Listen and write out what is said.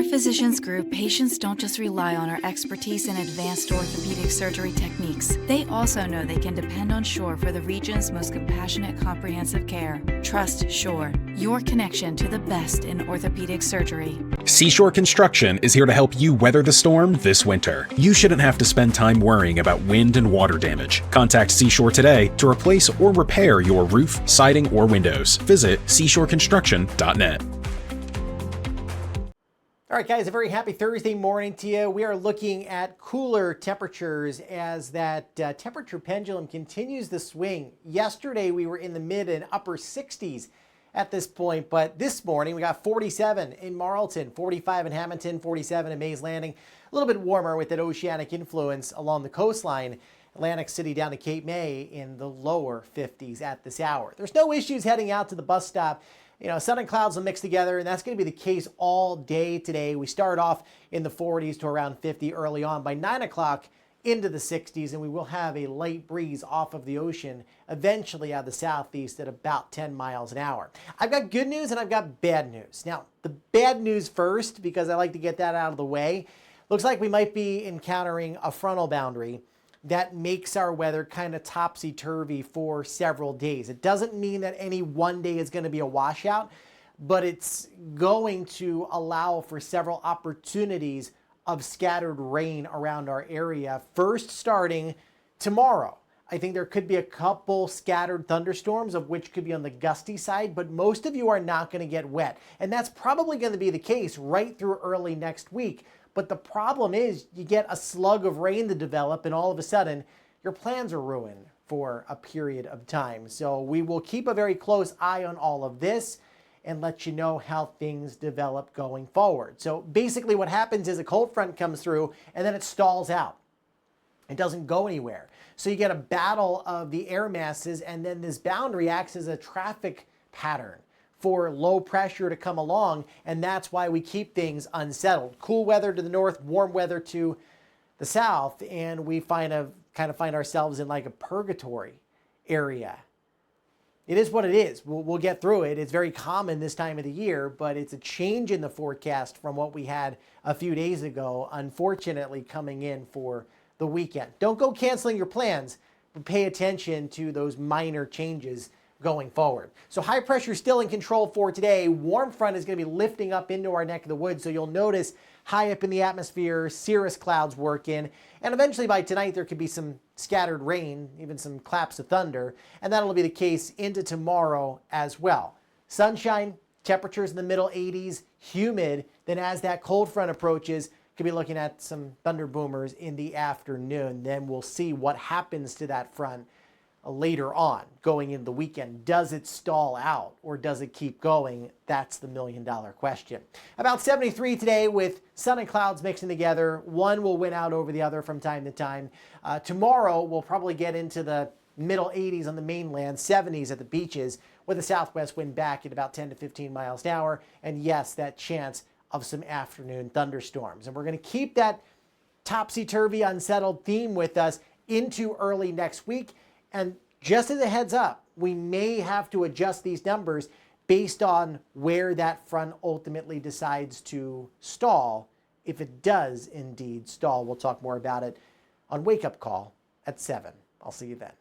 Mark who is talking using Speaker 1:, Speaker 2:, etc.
Speaker 1: our Physicians Group, patients don't just rely on our expertise in advanced orthopedic surgery techniques. They also know they can depend on Shore for the region's most compassionate, comprehensive care. Trust Shore, your connection to the best in orthopedic surgery.
Speaker 2: Seashore Construction is here to help you weather the storm this winter. You shouldn't have to spend time worrying about wind and water damage. Contact Seashore today to replace or repair your roof, siding, or windows. Visit seashoreconstruction.net.
Speaker 3: All right, guys, a very happy Thursday morning to you. We are looking at cooler temperatures as that temperature pendulum continues to swing. Yesterday, we were in the mid and upper 60s at this point, but this morning we got 47 in Marlton, 45 in Hamilton, 47 in Mays Landing. A little bit warmer with that oceanic influence along the coastline. Atlantic City down to Cape May in the lower 50s at this hour. There's no issues heading out to the bus stop. You know, sun and clouds will mix together, and that's going to be the case all day today. We start off in the 40s to around 50 early on. By 9 o'clock, into the 60s, and we will have a light breeze off of the ocean, eventually out of the southeast at about 10 miles an hour. I've got good news and I've got bad news. Now, the bad news first, because I like to get that out of the way. Looks like we might be encountering a frontal boundary that makes our weather kind of topsy-turvy for several days. It doesn't mean that any one day is going to be a washout, but it's going to allow for several opportunities of scattered rain around our area, first starting tomorrow. I think there could be a couple scattered thunderstorms, of which could be on the gusty side, but most of you are not going to get wet. And that's probably going to be the case right through early next week. But the problem is you get a slug of rain to develop, and all of a sudden your plans are ruined for a period of time. So we will keep a very close eye on all of this and let you know how things develop going forward. So basically what happens is a cold front comes through and then it stalls out. It doesn't go anywhere. So you get a battle of the air masses, and then this boundary acts as a traffic pattern for low pressure to come along, and that's why we keep things unsettled. Cool weather to the north, warm weather to the south, and we kind of find ourselves in like a purgatory area. It is what it is. We'll get through it. It's very common this time of the year, but it's a change in the forecast from what we had a few days ago, unfortunately coming in for the weekend. Don't go canceling your plans, but pay attention to those minor changes going forward. So high pressure still in control for today. Warm front is going to be lifting up into our neck of the woods, so you'll notice high up in the atmosphere, cirrus clouds work in, and eventually by tonight there could be some scattered rain, even some claps of thunder, and that'll be the case into tomorrow as well. Sunshine, temperatures in the middle 80s, humid, then as that cold front approaches, could be looking at some thunder boomers in the afternoon. Then we'll see what happens to that front later on going into the weekend. Does it stall out or does it keep going? That's the million-dollar question. About 73 today with sun and clouds mixing together. One will win out over the other from time to time. Tomorrow we'll probably get into the middle 80s on the mainland, 70s at the beaches, with a southwest wind back at about 10 to 15 miles an hour. And yes, that chance of some afternoon thunderstorms. And we're going to keep that topsy-turvy, unsettled theme with us into early next week. And just as a heads up, we may have to adjust these numbers based on where that front ultimately decides to stall, if it does indeed stall. We'll talk more about it on Wake Up Call at 7. I'll see you then.